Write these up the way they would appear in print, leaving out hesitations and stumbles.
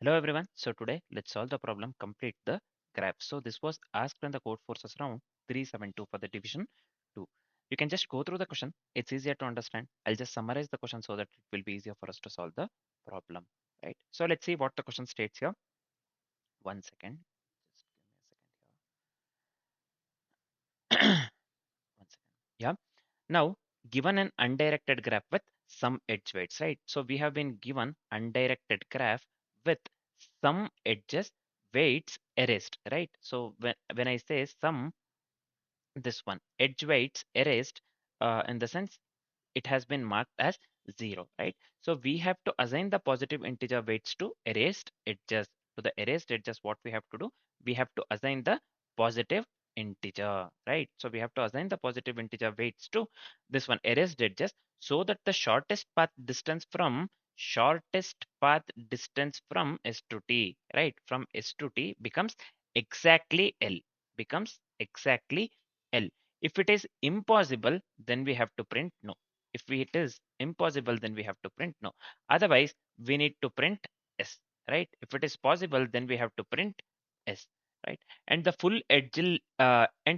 Hello everyone. So today let's solve the problem complete the graph. So this was asked in the Codeforces round 372 for the division 2. You can just go through the question. It's easier to understand. I'll just summarize the question so that it will be easier for us to solve the problem. Right. So let's see what the question states here. One second. Just give me a second here. One second. Yeah. Now given an undirected graph with some edge weights, right? So we have been given undirected graph with some edges weights erased, right? So when I say some, this one edge weights erased, in the sense it has been marked as 0, right? So we have to assign the positive integer weights to erased edges. To the erased edges, what we have to do? We have to assign the positive integer, right? So we have to assign the positive integer weights to this one erased edges so that the shortest path distance from S to T, right? From S to T becomes exactly L, becomes exactly L. If it is impossible, then we have to print no. If it is impossible, then we have to print no. Otherwise, we need to print S, right? If it is possible, then we have to print S, right? And the full and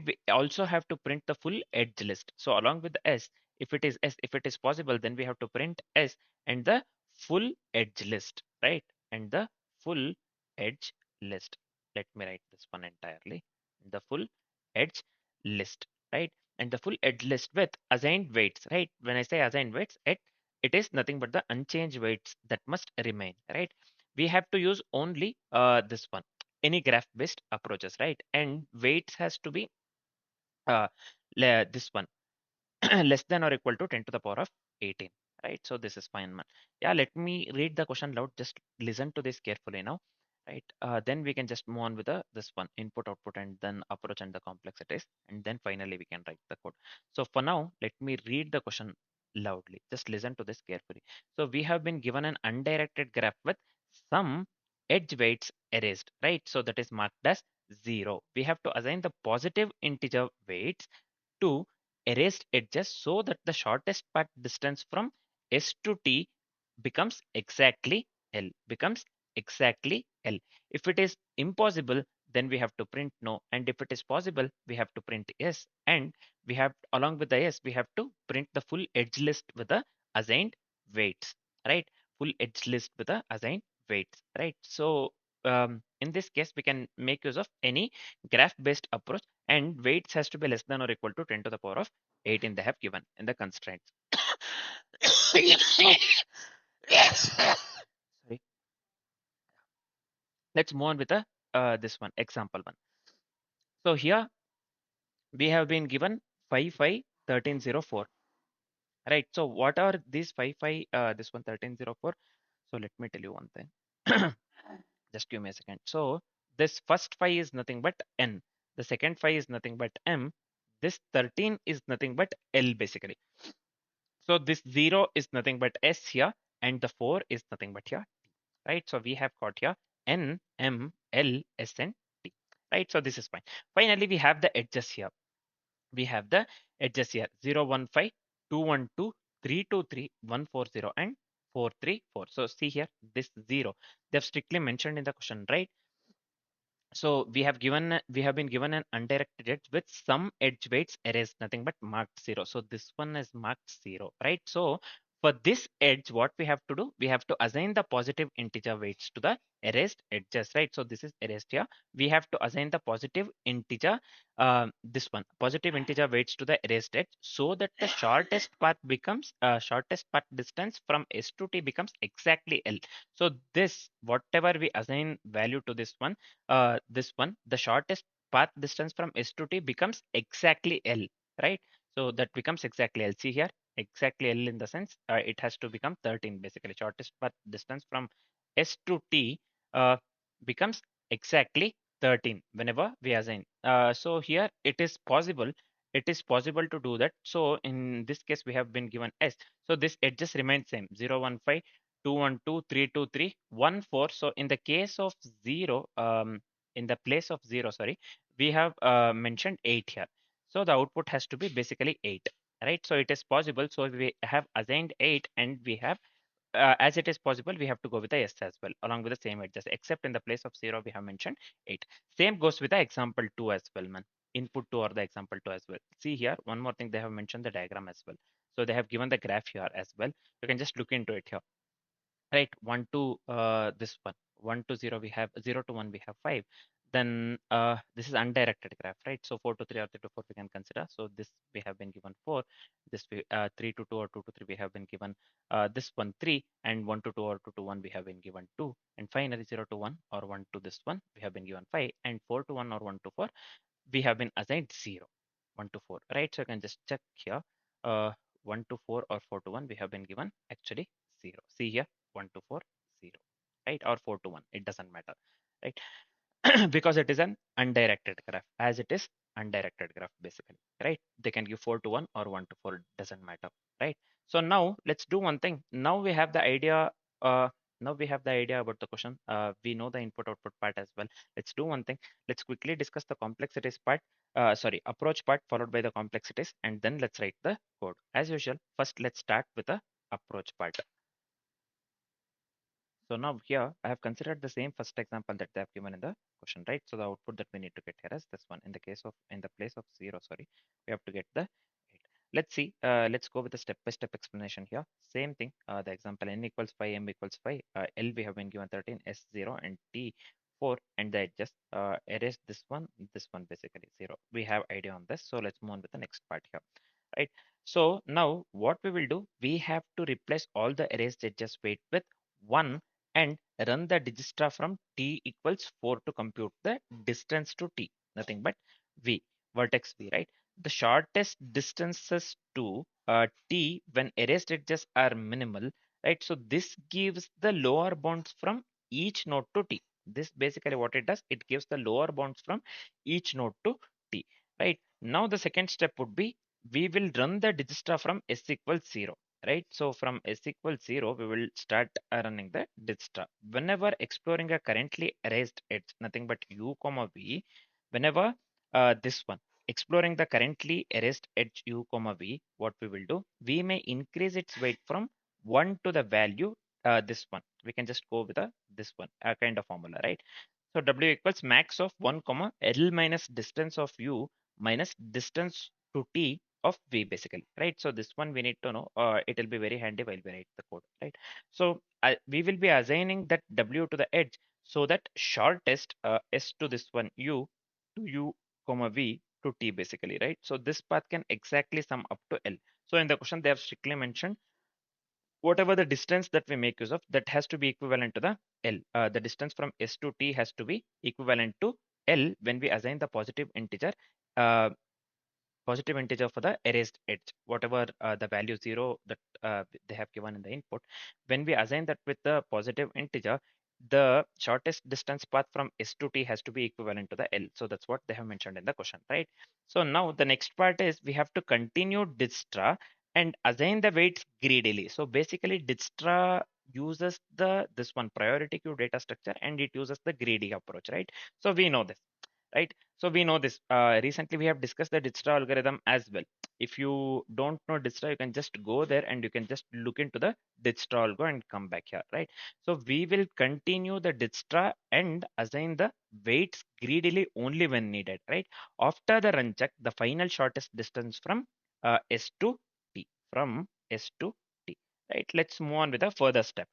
we also have to print the full edge list. So along with the S, if it is possible, then we have to print S and the full edge list, right? And the full edge list. Let me write this one entirely. The full edge list, right? And the full edge list with assigned weights, right? When I say assigned weights, it is nothing but the unchanged weights that must remain, right? We have to use only this one, any graph based approaches, right? And weights has to be uh, this one less than or equal to 10 to the power of 18, right? So this is fine, man. Yeah, let me read the question loud. Just listen to this carefully now, right? Then we can just move on with this one, input, output, and then approach and the complexities. And then finally we can write the code. So for now, let me read the question loudly. Just listen to this carefully. So we have been given an undirected graph with some edge weights erased, right? So that is marked as 0. We have to assign the positive integer weights to erased edges so that the shortest path distance from S to T becomes exactly L, becomes exactly L. If it is impossible, then we have to print no. And if it is possible, we have to print yes. And we have, along with the yes, we have to print the full edge list with the assigned weights, right? Full edge list with the assigned weights, right? So in this case, we can make use of any graph based approach, and weights has to be less than or equal to 10 to the power of 18 they have given in the constraints. Sorry. Let's move on with the this one example one. So here we have been given 551304, right? So what are these 55 this one 1304? So let me tell you one thing. Just give me a second. So this first 5 is nothing but n, the second 5 is nothing but m, this 13 is nothing but l basically. So this 0 is nothing but s here, and the 4 is nothing but here, right? So we have got here n, m, l, s, and t, right? So this is fine. Finally, we have the edges here. We have the edges here 0, 1, 5, 2, 1, 2, 3, 2, 3, 1, 4, 0, and 4, 3, 4. So see here, this 0, they've strictly mentioned in the question, right? So we have been given an undirected edge with some edge weights erased, nothing but marked 0. So this one is marked 0, right? So for this edge, what we have to do? We have to assign the positive integer weights to the erased edges, right? So this is erased here. We have to assign the positive integer, this one, positive integer weights to the erased edge so that the shortest path distance from S to T becomes exactly L. So this, whatever we assign value to this one, the shortest path distance from S to T becomes exactly L, right? So that becomes exactly L. See here, exactly L in the sense it has to become 13 basically. Shortest path distance from S to T uh, becomes exactly 13 whenever we assign. So here it is possible. It is possible to do that. So in this case, we have been given S. So this edges remains same 0, 1, 5, 2, 1, 2, 3, 2, 3, 1, 4. So in the case of 0, in the place of 0, sorry, we have mentioned 8 here. So the output has to be basically 8, right? So it is possible. So we have assigned 8 and we have as it is possible, we have to go with the S as well, along with the same edges, except in the place of 0, we have mentioned 8. Same goes with the example 2 as well, man. Input 2 or the example 2 as well. See here, one more thing, they have mentioned the diagram as well. So they have given the graph here as well. You can just look into it here. Right, 1 to this one, 1 to 0 we have, 0 to 1 we have 5. Then this is undirected graph, right? So 4 to 3 or 3 to 4 we can consider. So this we have been given 4, this 3 to 2 or 2 to 3 we have been given this one 3, and 1 to 2 or 2 to 1 we have been given 2, and finally 0 to 1 or 1 to this one we have been given 5, and 4 to 1 or 1 to 4 we have been assigned 0. 1 to 4, right? So you can just check here. 1 to 4 or 4 to 1 we have been given actually 0. See here, 1 to 4 0, right? Or 4 to 1, it doesn't matter, right? Because it is an undirected graph, as it is undirected graph basically, right? They can give 4 to 1 or 1 to 4, it doesn't matter, right? So now let's do one thing. Now we have the idea. Now we have the idea about the question. We know the input output part as well. Let's do one thing. Let's quickly discuss the complexities part. Sorry, approach part followed by the complexities, and then let's write the code. As usual, first let's start with the approach part. So now here I have considered the same first example that they have given in the question, right? So the output that we need to get here is this one. In the case of, in the place of 0, sorry, we have to get the 8. Let's see, let's go with the step-by-step explanation here. Same thing, the example n equals 5, m equals 5, L we have been given 13, S 0, and T 4, and the just erase this one basically 0. We have idea on this. So let's move on with the next part here, right? So now what we will do, we have to replace all the erased edges weight with 1 and run the Dijkstra from t equals 4 to compute the distance to t, nothing but v, vertex v, right? The shortest distances to t when erased edges are minimal, right? So this gives the lower bounds from each node to t. This basically what it does, it gives the lower bounds from each node to t, right? Now the second step would be, we will run the Dijkstra from s equals 0. Right, so from s equals 0 we will start running the Dijkstra. Whenever exploring a currently erased edge, nothing but u comma v, whenever this one exploring the currently erased edge u comma v, what we will do, we may increase its weight from 1 to the value this one. We can just go with a this one kind of formula, right? So w equals max of 1 comma l minus distance of u minus distance to t of v basically, right? So this one we need to know. It will be very handy while we write the code, right? So we will be assigning that w to the edge, so that shortest s to this one u to u comma v to t basically, right? So this path can exactly sum up to l. So in the question they have strictly mentioned, whatever the distance that we make use of, that has to be equivalent to the L. The distance from S to T has to be equivalent to L when we assign the uh, positive integer for the erased edge, whatever the value 0 that they have given in the input. When we assign that with the positive integer, the shortest distance path from S to T has to be equivalent to the L. So that's what they have mentioned in the question, right? So now the next part is, we have to continue Dijkstra and assign the weights greedily. So basically Dijkstra uses this one priority queue data structure, and it uses the greedy approach, right? So we know this, right? So we know this. Recently, we have discussed the Dijkstra algorithm as well. If you don't know Dijkstra, you can just go there and you can just look into the Dijkstra algo and come back here, right? So we will continue the Dijkstra and assign the weights greedily only when needed, right? After the run check, the final shortest distance from S to T, from S to T, right? Let's move on with a further step.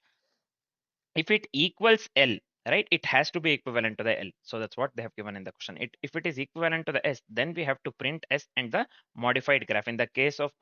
If it equals L, right, it has to be equivalent to the L. So that's what they have given in the question. If it is equivalent to the S, then we have to print S and the modified graph. In the case of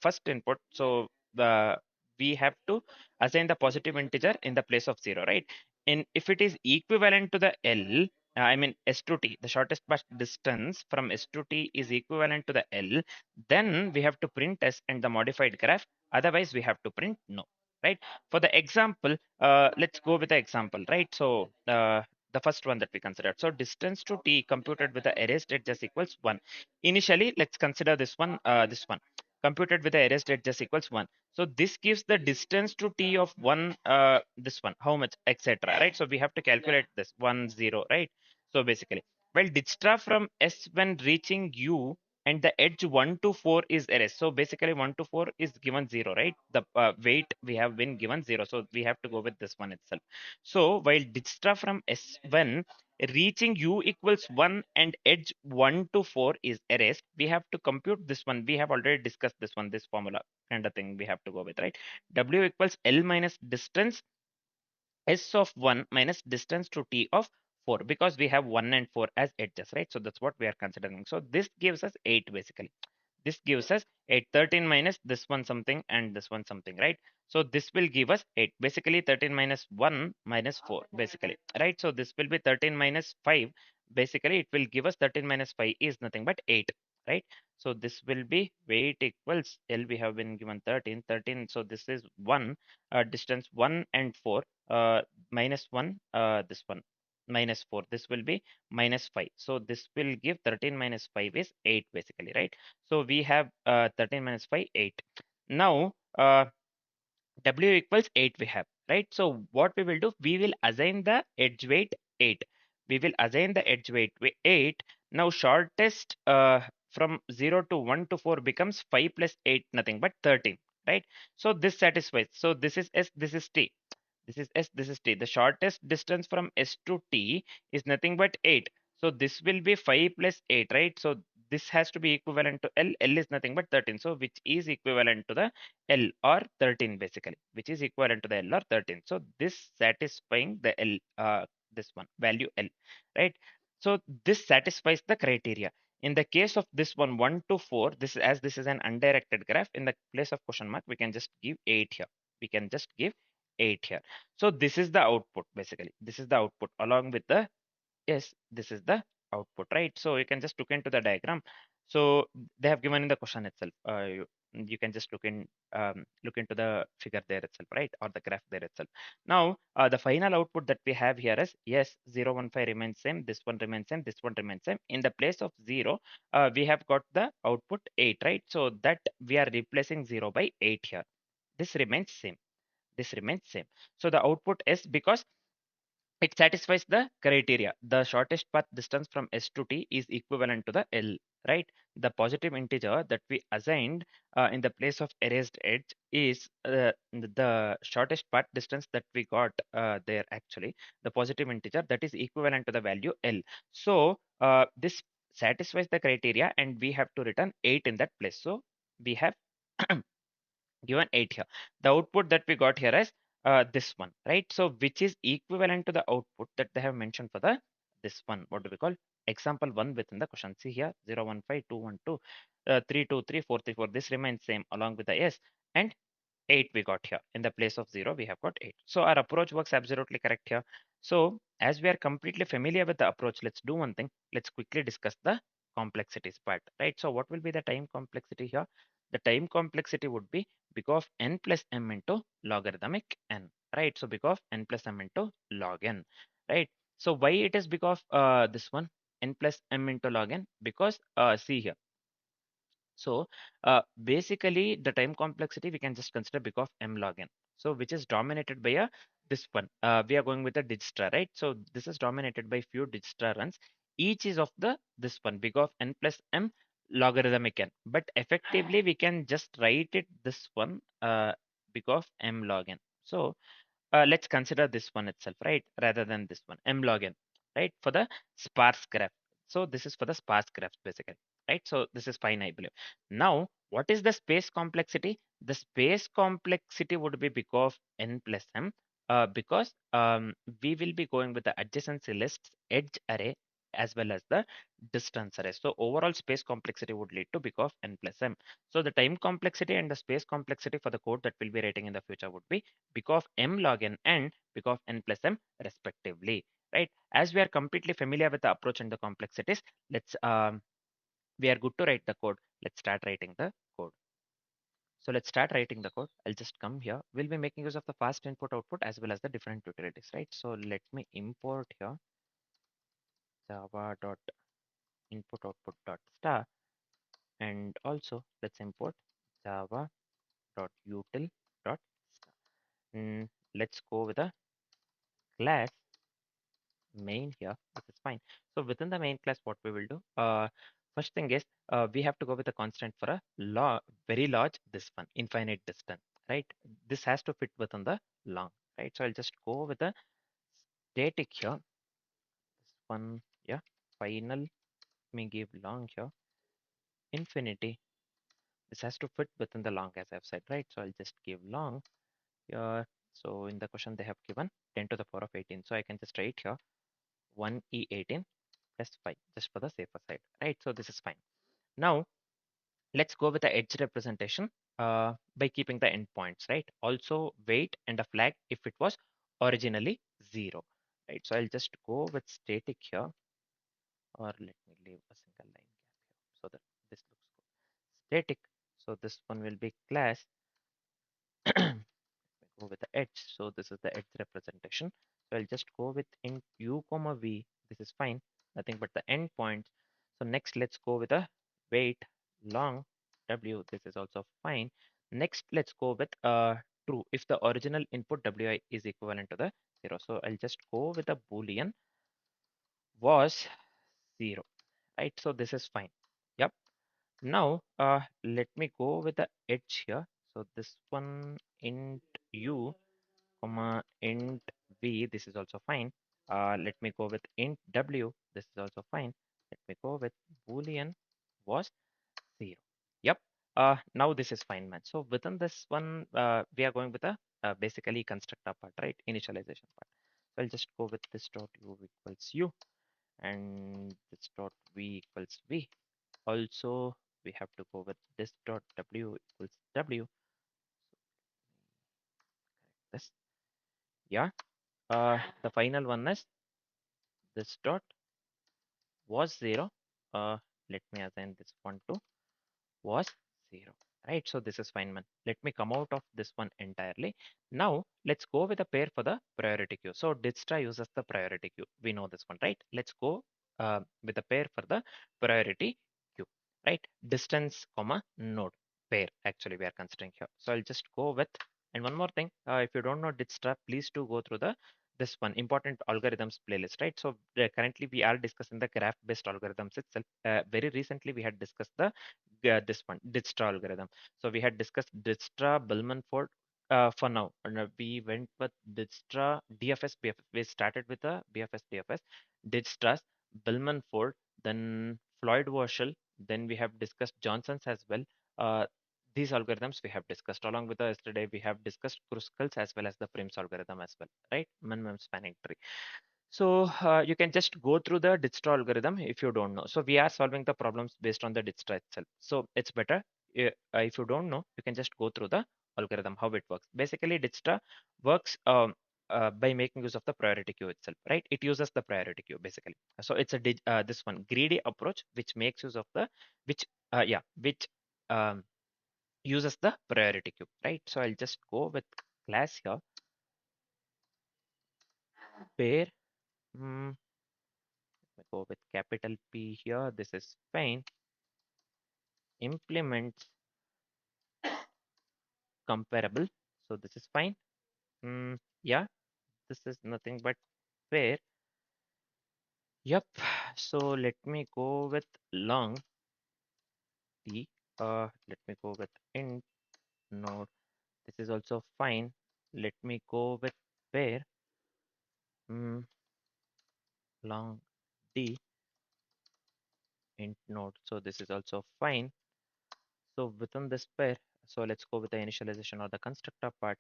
first input, so the we have to assign the positive integer in the place of 0, right? And if it is equivalent to the L, I mean S to T, the shortest path distance from S to T is equivalent to the L, then we have to print S and the modified graph. Otherwise, we have to print no, right? For the example, let's go with the example, right? So the first one that we considered. So distance to t computed with the erased edges equals 1. Initially, let's consider this one computed with the erased edges equals 1. So this gives the distance to t of 1, this one, how much, etc. Right? So we have to calculate this 1 0, right? So basically, well, Dijkstra from s when reaching u and the edge 1 to 4 is erased. So basically 1 to 4 is given 0, right? The weight we have been given 0. So we have to go with this one itself. So while Dijkstra from S1 reaching U equals 1 and edge 1 to 4 is erased, we have to compute this one. We have already discussed this one, this formula kind of thing we have to go with, right? W equals L minus distance S of 1 minus distance to T of 4, because we have 1 and 4 as edges, right? So that's what we are considering. So this gives us 8 basically. This gives us 8. 13 minus this one something and this one something, right? So this will give us 8. Basically 13 minus 1 minus 4 basically, right? So this will be 13 minus 5. Basically it will give us 13 minus 5 is nothing but 8, right? So this will be weight equals L, we have been given 13. 13, so this is 1, distance 1 and 4, minus 1, this one minus 4, this will be minus 5. So this will give 13 minus 5 is 8 basically, right? So we have 13 minus 5, 8. Now W equals 8 we have, right? So what we will do, we will assign the edge weight 8. We will assign the edge weight 8. Now shortest from 0 to 1 to 4 becomes 5 plus 8, nothing but 13, right? So this satisfies. So this is S, this is T. This is S, this is T. The shortest distance from S to T is nothing but 8. So this will be 5 plus 8, right? So this has to be equivalent to L. L is nothing but 13. So which is equivalent to the L or 13 basically, which is equivalent to the L or 13. So this satisfying the L, this one value L, right? So this satisfies the criteria. In the case of this one, 1 to 4, this, as this is an undirected graph, in the place of question mark, we can just give 8 here. We can just give 8 here. So this is the output basically. This is the output along with the, yes, this is the output, right? So you can just look into the diagram. So they have given in the question itself. You can just look into the figure there itself, right? Or the graph there itself. Now the final output that we have here is, yes, 0, 1, 5 remains same. This one remains same. This one remains same. In the place of 0, we have got the output 8, right? So that we are replacing 0 by 8 here. This remains same. This remains same. So the output is, because it satisfies the criteria. The shortest path distance from S to T is equivalent to the L, right? The positive integer that we assigned in the place of erased edge is the shortest path distance that we got there actually. The positive integer that is equivalent to the value L. So this satisfies the criteria and we have to return 8 in that place. So we have given 8 here. The output that we got here is this one, right? So which is equivalent to the output that they have mentioned for the this one. What do we call? Example 1 within the question. See here, 0, 1, 5, 2, 1, 2, 3, 2, 3, 4, 3, 4. This remains same along with the S, and 8 we got here. In the place of 0, we have got 8. So our approach works absolutely correct here. So as we are completely familiar with the approach, let's do one thing. Let's quickly discuss the complexities part, right? So what will be the time complexity here? The time complexity would be big of n plus m into logarithmic n, right? So big of n plus m into log n, right? So why it is big of this one, n plus m into log n? Because see here, so basically the time complexity we can just consider big of m log n. So which is dominated by a this one. We are going with a Dijkstra, right? So this is dominated by few Dijkstra runs. Each is of the this one big of n plus m logarithmic n. But effectively we can just write it this one big of m log n. So let's consider this one itself, right? Rather than this one, m log n, right? For the sparse graph. So this is for the sparse graphs basically, right? So this is fine, I believe. Now, what is the space complexity? The space complexity would be big of n plus m, because we will be going with the adjacency lists, edge array, as well as the distance array. So overall space complexity would lead to big of n plus m. So the time complexity and the space complexity for the code that we'll be writing in the future would be big of m log n and big of n plus m respectively, right? As we are completely familiar with the approach and the complexities, let's we are good to write the code. Let's start writing the code. So let's start writing the code. I'll just come here. We'll be making use of the fast input output as well as the different utilities, right? So let me import here java dot input output dot star, and also let's import java dot util dot star. Let's go with a class main here. This is fine. So within the main class, what we will do, First thing is we have to go with a constant for a very large this one infinite distance, right? This has to fit within the long, right? So I'll just go with the static here. This one, yeah, final. Let me give long here. Infinity. This has to fit within the long as I've said, right? So I'll just give long here. So in the question they have given 10 to the power of 18. So I can just write here 1e18 plus 5 just for the safer side, right? So this is fine. Now let's go with the edge representation by keeping the endpoints, right? Also weight and a flag if it was originally 0, right? So I'll just go with static here, or let me leave a single line gap here so that this looks good. Static. So this one will be class. Go with the edge. So this is the edge representation. So I'll just go with int u comma v. This is fine. Nothing but the endpoints. So next, let's go with a weight long w. This is also fine. Next, let's go with true if the original input wi is equivalent to the 0. So I'll just go with a boolean was 0, right? So this is fine. Yep. Now, let me go with the edge here. So this one int u comma int v, this is also fine. Let me go with int w, this is also fine. Let me go with boolean was 0. Yep. Now this is fine, man. So within this one, we are going with a basically constructor part, right? Initialization part. So I'll just go with this dot u equals u and this dot v equals v. Also, we have to go with this dot w equals w. This, yeah. The final one is this dot was 0. Uh, Let me assign this one to was 0, right? So this is fine, man. Let me come out of this one entirely. Now let's go with a pair for the priority queue. So Dijkstra uses the priority queue. We know this one, right? Let's go with a pair for the priority queue, right? Distance comma node pair actually we are considering here. So I'll just go with, and one more thing, if you don't know Dijkstra, please do go through the this one important algorithms playlist, right? So currently we are discussing the graph based algorithms itself. Very recently we had discussed the this one Dijkstra algorithm. So we had discussed Dijkstra, Bellman-Ford. For now, and, we went with Dijkstra, DFS, BFS. We started with the BFS, DFS, Dijkstra's, Bellman-Ford, then Floyd-Warshall. Then we have discussed Johnson's as well. Uh, these algorithms we have discussed along with the yesterday. We have discussed Kruskal's as well as the Prim's algorithm as well, right? Minimum spanning tree. So you can just go through the Dijkstra algorithm if you don't know. So we are solving the problems based on the Dijkstra itself. So it's better if you don't know, you can just go through the algorithm, how it works. Basically, Dijkstra works by making use of the priority queue itself, right? It uses the priority queue basically. So it's a this one greedy approach which makes use of the which which um, uses the priority queue, right? So I'll just go with class here, pair. Mm, go with capital P here. This is fine. Implements comparable. So this is fine. Yeah, this is nothing but fair. Yep. So let me go with long t. Let me go with int node. This is also fine. Let me go with pair. Mm, long d int node. So this is also fine. So within this pair, so let's go with the initialization or the constructor part.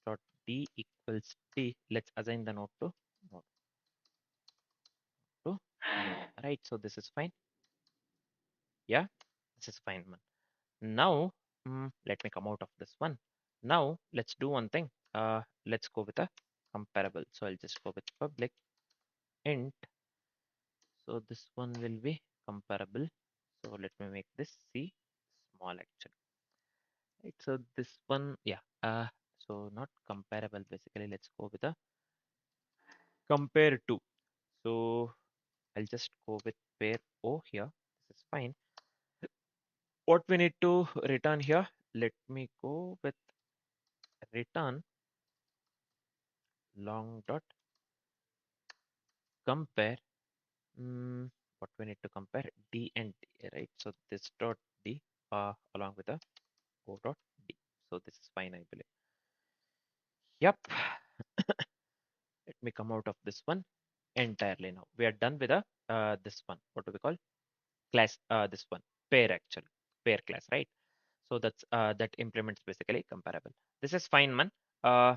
Dot d equals t. Let's assign the node to node to node. Right. So this is fine. Yeah, this is fine, man. Now, let me come out of this one. Now let's do one thing. Let's go with a comparable. So I'll just go with public int. So this one will be comparable. So let me make this C small actually. Right. So this one, yeah. So not comparable. Basically, let's go with a compare to. So I'll just go with pair O here. This is fine. What we need to return here? Let me go with return long dot compare. what we need to compare D and D, right? So this dot D along with the O dot D. So this is fine, I believe. Yep. Let me come out of this one entirely now. We are done with the this one. What do we call class? This one pair actually pair class, right? So that's that implements basically comparable. This is fine, man. Uh,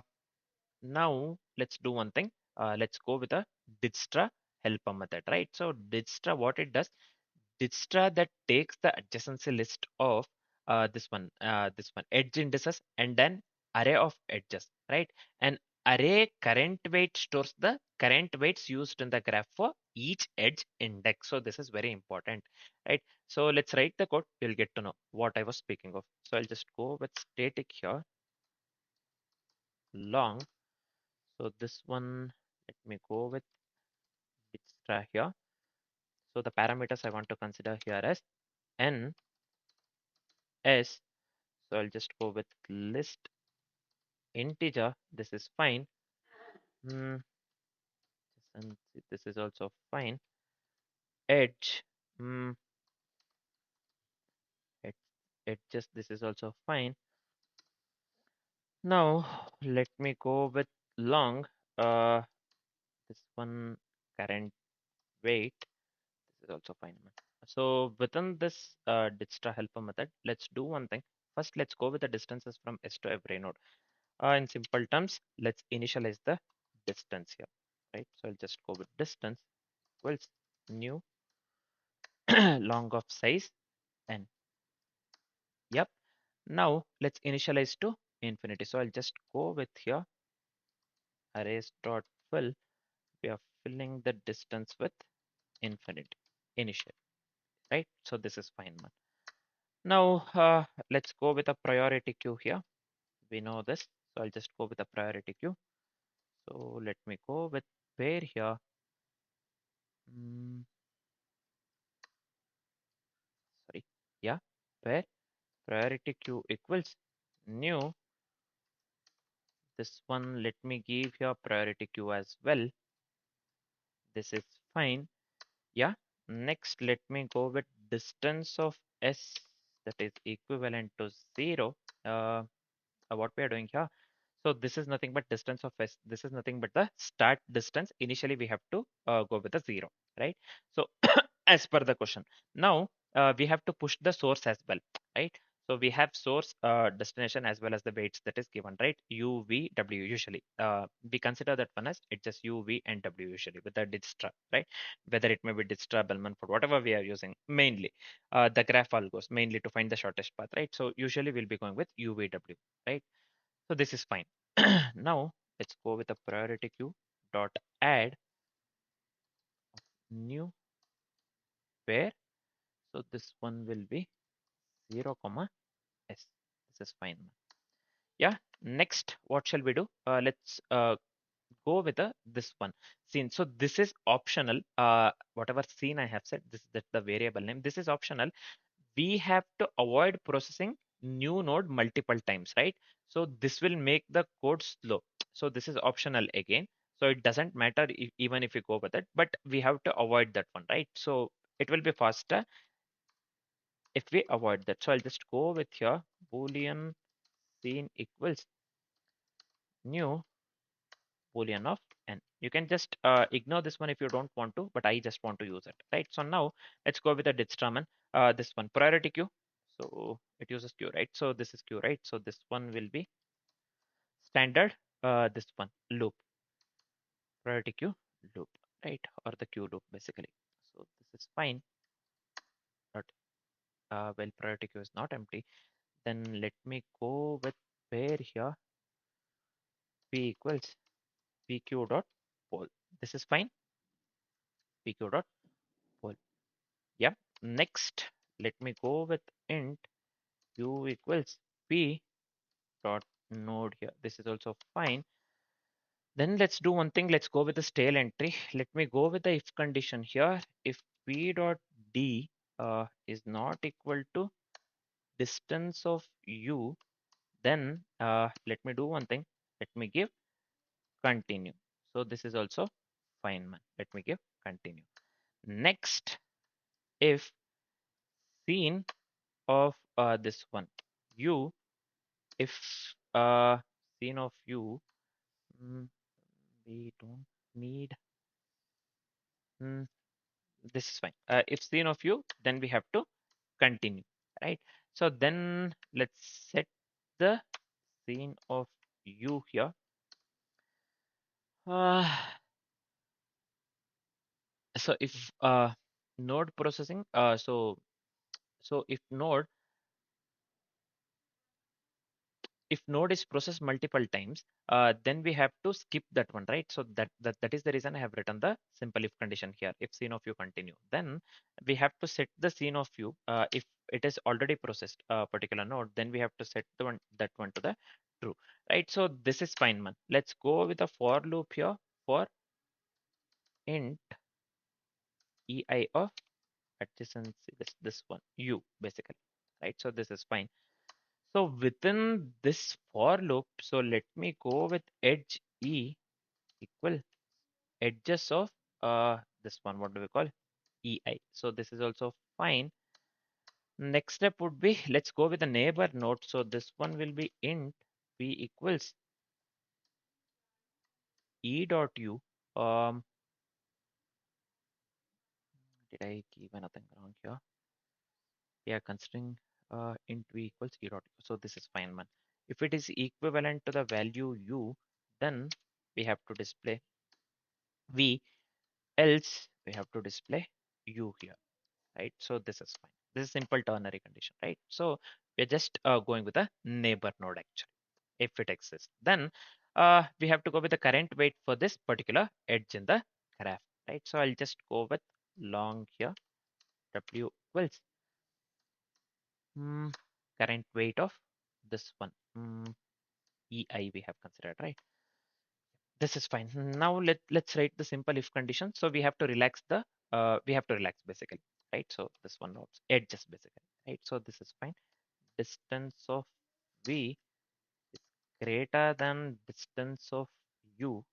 Now let's do one thing. Let's go with a Dijkstra helper method, right? So Dijkstra, what it does, Dijkstra that takes the adjacency list of this one edge indices and then array of edges, right? And array current weight stores the current weights used in the graph for each edge index. So this is very important, right? So let's write the code. You'll get to know what I was speaking of. So I'll just go with static here, long. So this one, let me go with extra here. So the parameters I want to consider here as n, s. So I'll just go with list integer. This is fine. Mm, and this is also fine. Edge. Mm, ed, edges. This is also fine. Now let me go with long. This one current weight. This is also fine. So within this Dijkstra helper method, let's do one thing. First, let's go with the distances from S to every node. In simple terms, let's initialize the distance here, right? So I'll just go with distance equals new long of size n. Yep. Now let's initialize to infinity. So I'll just go with here arrays dot fill. We are filling the distance with infinity initial, right? So this is fine, man. Now let's go with a priority queue here. We know this, so I'll just go with a priority queue. So let me go with pair here. Mm, sorry, yeah, pair priority queue equals new. This one, let me give here priority queue as well. This is fine. Yeah. Next, let me go with distance of s that is equivalent to 0. What we are doing here. So this is nothing but distance of s. This is nothing but the start distance. Initially, we have to go with a 0, right? So as per the question. Now we have to push the source as well, right? So we have source destination as well as the weights that is given, right? U, V, W usually. We consider that one as it's just U, V, and W usually with the Dijkstra, right? Whether it may be Dijkstra, Bellman, for whatever we are using, mainly the graph algos, mainly to find the shortest path, right? So usually we'll be going with U, V, W, right? So this is fine. Now let's go with the priority queue dot add new pair. So this one will be 0 comma s. This is fine. Yeah. Next, what shall we do? Let's go with this one scene. So this is optional. Whatever scene I have said, this is the variable name. This is optional. We have to avoid processing new node multiple times, right? So this will make the code slow. So this is optional again. So it doesn't matter if, even if you go with it, but we have to avoid that one, right? So it will be faster if we avoid that. So I'll just go with here boolean scene equals new boolean of n. You can just ignore this one if you don't want to, but I just want to use it, right? So now let's go with the Dijkstra, this one priority queue. So it uses queue, right? So this is queue, right? So this one will be standard. This one loop priority queue loop, right? Or the queue loop basically. So this is fine. But well, priority queue is not empty. Then let me go with pair here. P equals pq dot poll. This is fine. Pq dot poll. Yeah. Next, let me go with int u equals p dot node here. This is also fine. Then let's do one thing. Let's go with the stale entry. Let me go with the if condition here. If p dot d is not equal to distance of u, then let me do one thing. Let me give continue. So this is also fine, man. Let me give continue. Next, if scene of this one u, if scene of u, mm, we don't need, mm, this is fine. If scene of u, then we have to continue, right? So then let's set the scene of u here. Uh, so if node processing, so if node is processed multiple times, then we have to skip that one, right? So that is the reason I have written the simple if condition here. If scene of u continue, then we have to set the scene of u. If it is already processed a particular node, then we have to set the one that one to the true, right? So this is fine, man. Let's go with a for loop here for int ei of adjacency. This one u basically, right? So this is fine. So within this for loop, so let me go with edge e equal edges of this one. What do we call ei? So this is also fine. Next step would be, let's go with the neighbor node. So this one will be int v equals e dot u. Um, did I keep anything wrong here? Yeah, considering int v equals e dot u. So this is fine, man. If it is equivalent to the value u, then we have to display v, else we have to display u here, right? So this is fine. This is simple ternary condition, right? So we're just going with a neighbor node actually, if it exists. Then we have to go with the current weight for this particular edge in the graph, right? So I'll just go with long here, w equals mm, current weight of this one, ei we have considered, right? This is fine. Now let's write the simple if condition. So we have to relax the basically, right? So this one nodes edges basically, right? So this is fine. Distance of v is greater than distance of u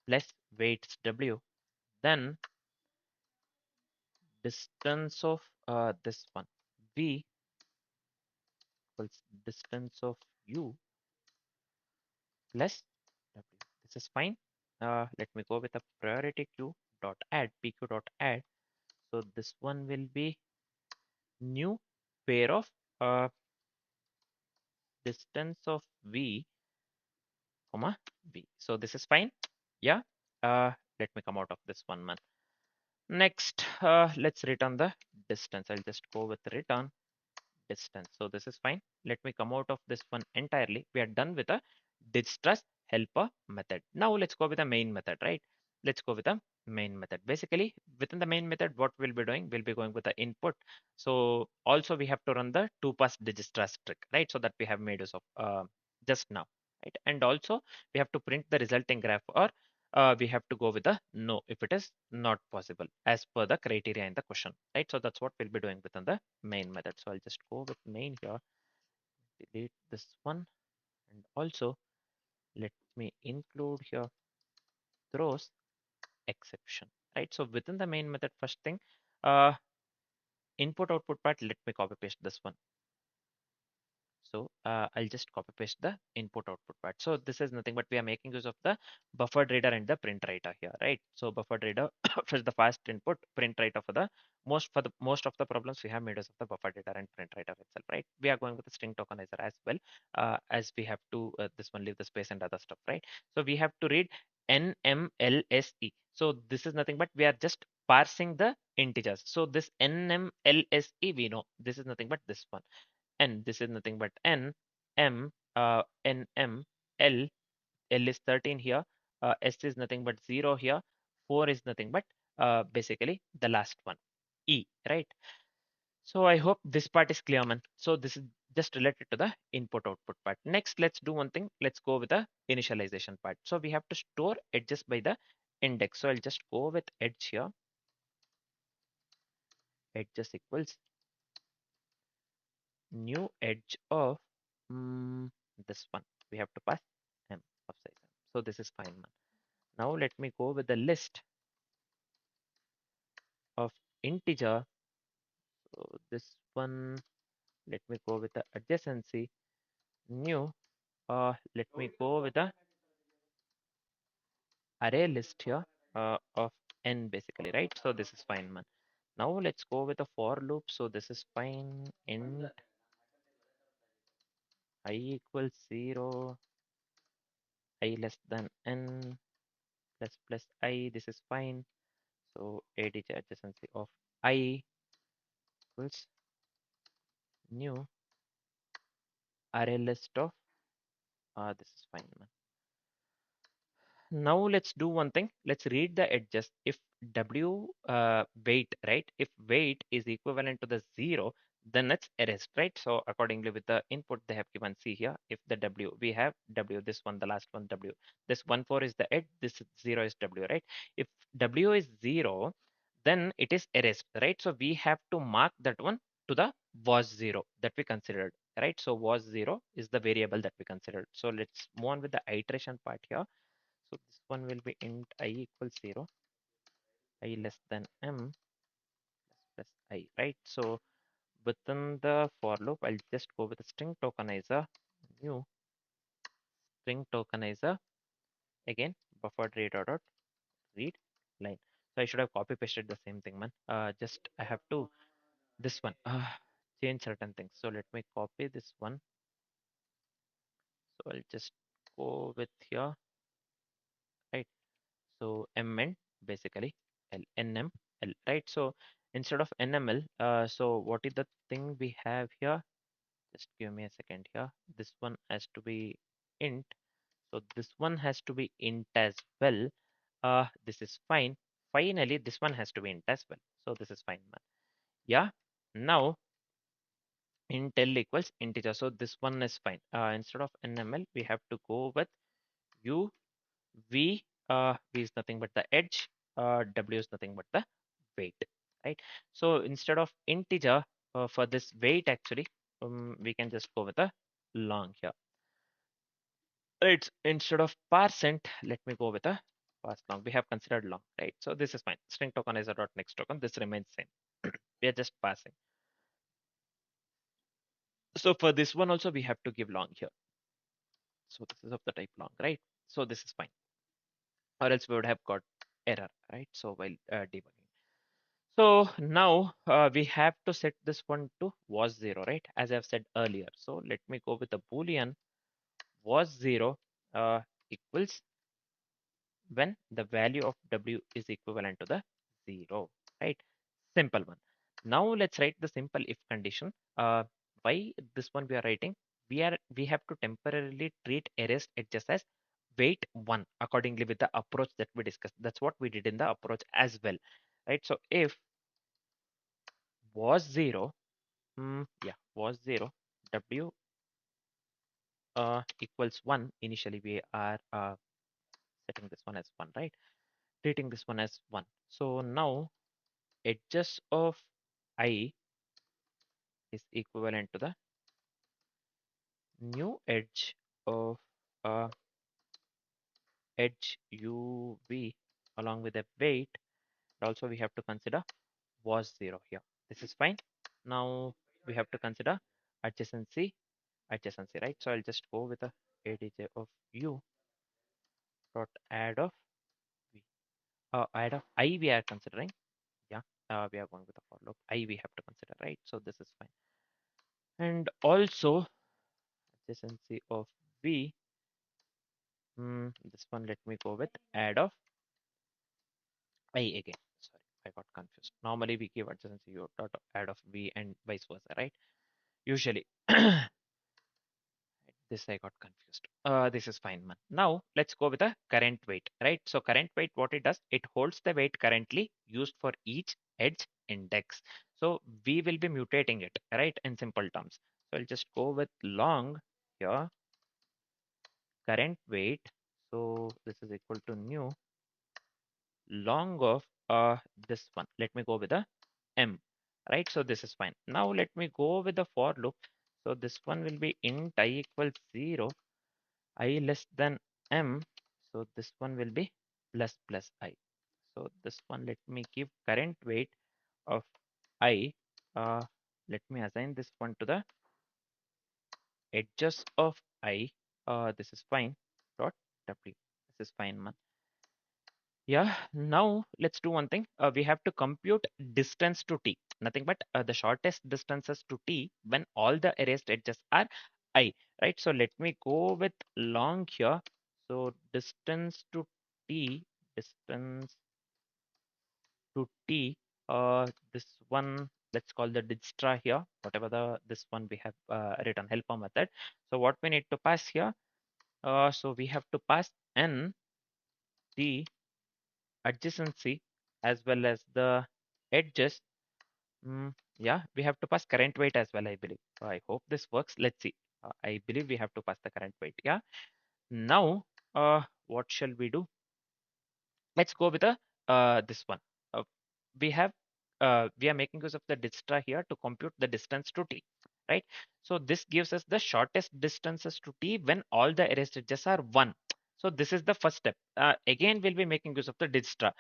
plus weights w. Then distance of this one v equals distance of u plus w. This is fine. Let me go with a priority queue dot add pq dot add. So this one will be new pair of uh, distance of v comma v. So this is fine. Yeah. Let me come out of this one, man. Next, let's return the distance. I'll just go with return distance. So this is fine. Let me come out of this one entirely. We are done with the distress helper method. Now let's go with the main method, right? Let's go with the main method. Basically, within the main method, what we'll be doing, we'll be going with the input. So also we have to run the two-pass distress trick, right? So that we have made use of just now, right? And also we have to print the resulting graph, or we have to go with the no if it is not possible as per the criteria in the question, right? So that's what we'll be doing within the main method. So I'll just go with main here, delete this one, and also let me include here throws exception, right? So within the main method, first thing, uh, input output part, let me copy paste this one. So I'll just copy paste the input output part. So this is nothing but we are making use of the buffered reader and the print writer here, right? So buffered reader for the fast input, print writer for the most of the problems we have made use of the buffered reader and print writer itself, right? We are going with the string tokenizer as well, as we have to this one leave the space and other stuff, right? So we have to read NMLSE. So this is nothing but we are just parsing the integers. So this NMLSE we know this is nothing but this one. N, this is nothing but N, M, N, M, L, L is 13 here, S is nothing but 0 here, 4 is nothing but basically the last one, E, right? So I hope this part is clear, man. So this is just related to the input output part. Next, let's do one thing. Let's go with the initialization part. So we have to store edges by the index. So I'll just go with edge here. Edges equals new edge of this one. We have to pass m of size m. So this is fine, man. Now let me go with the list of integer. So this one, let me go with the adjacency. New, let me go with the array list here of n basically, right? So this is fine, man. Now let's go with a for loop. So this is fine. Int I equals 0, I less than n plus I. This is fine. So ADJ adjacency of I equals new array list of this is fine, man. Now let's do one thing. Let's read the edges. If w weight, right? If weight is equivalent to the 0, then it's erased, right? So accordingly with the input they have given, see here, if the w, we have w, this one, the last one w, this 1 4 is the edge, this 0 is w, right? If w is 0, then it is erased, right? So we have to mark that one to the was 0 that we considered, right? So was 0 is the variable that we considered. So let's move on with the iteration part here. So this one will be int I equals 0, I less than m plus I, right? So within the for loop, I'll just go with a string tokenizer, new string tokenizer, again, buffered read dot read line. So I should have copy pasted the same thing, man. Just I have to, this one, change certain things. So let me copy this one. So I'll just go with here, right? So mn basically l nm l, right? So instead of nml, so what is the thing we have here? Just give me a second here. This one has to be int. So this one has to be int as well. This is fine. Finally, this one has to be int as well. So this is fine, man. Yeah. Now int l equals integer. So this one is fine. Instead of nml, we have to go with u v. V is nothing but the edge. W is nothing but the weight, right? So instead of integer for this weight, actually, we can just go with a long here. Right, instead of percent, let me go with a pass long. We have considered long, right? So this is fine. String tokenizer dot next token. This remains same. We are just passing. So for this one also, we have to give long here. So this is of the type long, right? So this is fine. Or else we would have got error, right? So while debugging. So now we have to set this one to was 0, right? As I've said earlier. So let me go with the boolean was 0 equals when the value of w is equivalent to the 0, right? Simple one. Now let's write the simple if condition. Why this one we are writing? We have to temporarily treat erased edges as weight 1 accordingly with the approach that we discussed. That's what we did in the approach as well, right? So if was 0, yeah, was 0, w equals 1. Initially we are setting this one as 1, right? Treating this one as 1. So now edges of I is equivalent to the new edge of uh, edge uv along with the weight. Also we have to consider was 0 here. This is fine. Now we have to consider adjacency, right? So I'll just go with the adj of u dot add of v. Add of I we are considering. Yeah, we are going with the for loop. I we have to consider, right? So this is fine. And also adjacency of v. This one let me go with add of I again. Sorry, I got confused. Normally we give adjacency u dot add of v and vice versa, right? Usually. This I got confused. This is fine, man. Now let's go with the current weight, right? So current weight, what it does, it holds the weight currently used for each edge index. So we will be mutating it, right? In simple terms. So I'll just go with long here, current weight. So this is equal to new long of this one. Let me go with the m, right? So this is fine. Now let me go with the for loop. So this one will be int I equals 0, I less than m. So this one will be plus I. So this one let me give current weight of I. Let me assign this one to the edges of I. This is fine. Dot W. This is fine, man. Yeah, now let's do one thing. We have to compute distance to t. Nothing but the shortest distances to t when all the erased edges are I, right? So let me go with long here. So distance to t, distance to t. This one, let's call the digstra here. Whatever this one we have written helper method. So what we need to pass here? So we have to pass n the adjacency as well as the edges. Yeah, we have to pass current weight as well, I believe. I hope this works. Let's see. I believe we have to pass the current weight. Yeah. Now, what shall we do? Let's go with the this one. Uh, we have we are making use of the distra here to compute the distance to t, right? So this gives us the shortest distances to t when all the erased edges are 1. So this is the first step. Again, we'll be making use of the distra.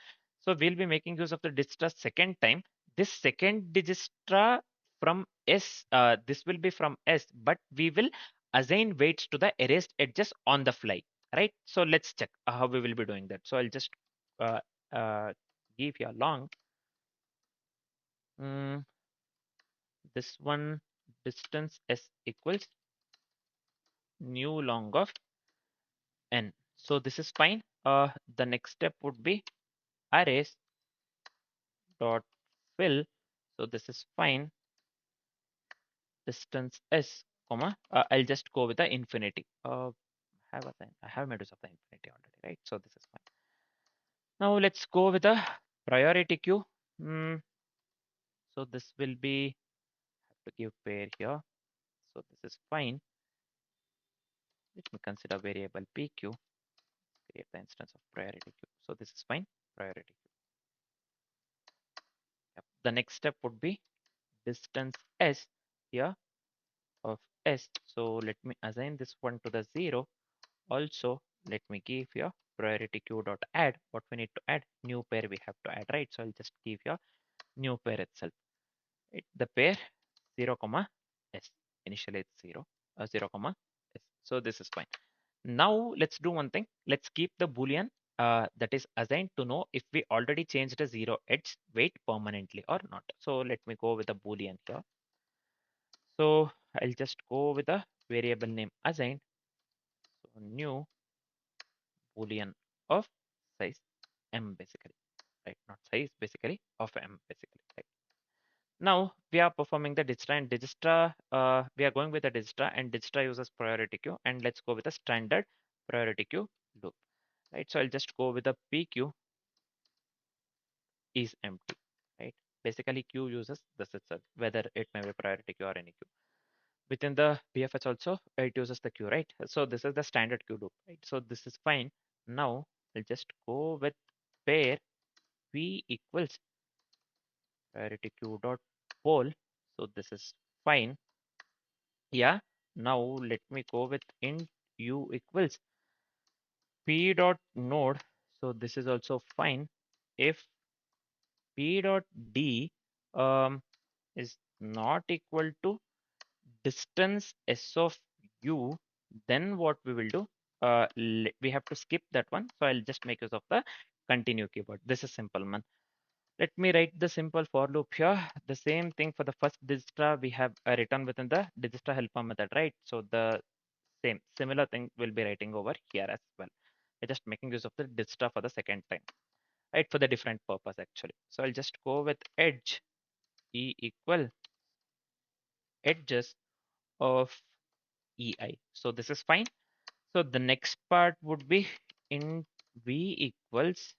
So we'll be making use of the distra second time. This second distra from S, this will be from S, but we will assign weights to the erased edges on the fly, right? So let's check how we will be doing that. So I'll just uh, uh, give you a long mm, this one distance s equals new long of n. So this is fine. The next step would be arrays dot fill. So this is fine. Distance s comma. I'll just go with the infinity. I have made use of the infinity already, right? So this is fine. Now let's go with the priority queue. Mm, so this will be have to give pair here. So this is fine. Let me consider variable PQ, create the instance of priority queue. So this is fine, priority queue. Yep. The next step would be distance S here of S. So let me assign this one to the 0. Also, let me give here priority queue dot add. What we need to add? New pair we have to add, right? So I'll just give here new pair itself. The pair 0 comma S. Initially it's 0, 0 comma S. So this is fine. Now let's do one thing. Let's keep the boolean that is assigned to know if we already changed the 0 edge weight permanently or not. So let me go with a boolean here. So I'll just go with a variable name assigned. So new boolean of size m basically, right? Not size basically of m basically, right? Now we are performing the digstra and digstra. We are going with the digstra and digstra uses priority queue, and let's go with a standard priority queue loop, right? So I'll just go with the PQ is empty, right? Basically, queue uses this itself, whether it may be priority queue or any queue. Within the BFS also, it uses the queue, right? So this is the standard queue loop, right? So this is fine. Now I'll just go with pair p equals priority queue dot poll. So this is fine. Yeah. Now let me go with int u equals p dot node. So this is also fine. If p dot d is not equal to distance s of u, then what we will do, we have to skip that one. So I'll just make use of the continue keyword. This is simple, man. Let me write the simple for loop here. The same thing for the first digstra we have written within the digstra helper method, right? So the same similar thing we'll be writing over here as well. We're just making use of the digstra for the second time, right? For the different purpose actually. So I'll just go with edge e equal edges of ei. So this is fine. So the next part would be in v equals